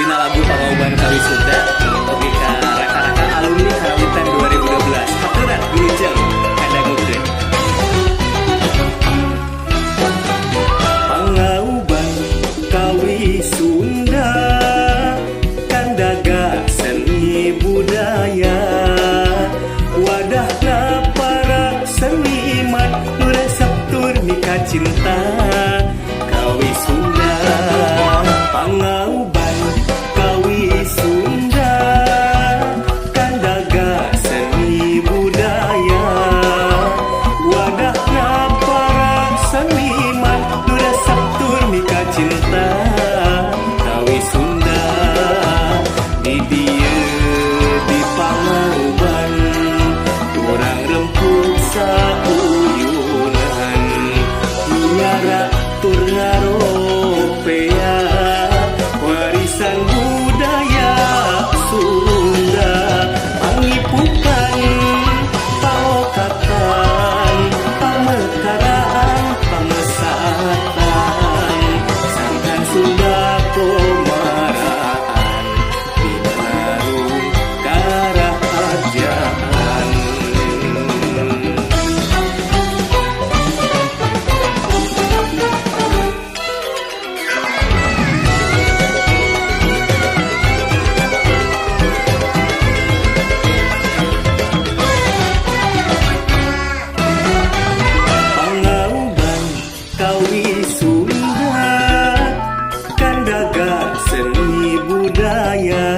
dina lagu Pagauban Kawisuda oge ka raka-raka alumni Karawitan 2012 haturan wilujeng kadangukeun. Pagauban Kawisunda kandaga seni budaya wadahna para seniman nu resep tur mika cinta Kawisunda. Pagauban Kawisunda kandaga seni budaya wadahna para seniman nu resep tur mika cinta Kawisunda. Di dieu di Pagauban urang rempuk sauyunan miara tur ngaropea warisan budaya Sunda. Pangipukan palokatan pamekaraan pangesatan sangkan Sunda komaraan binarung karahajaan. Pagauban Kawisunda kandaga seni budaya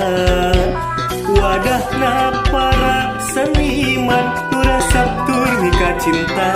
wadahna para seniman nu resep tur mika cinta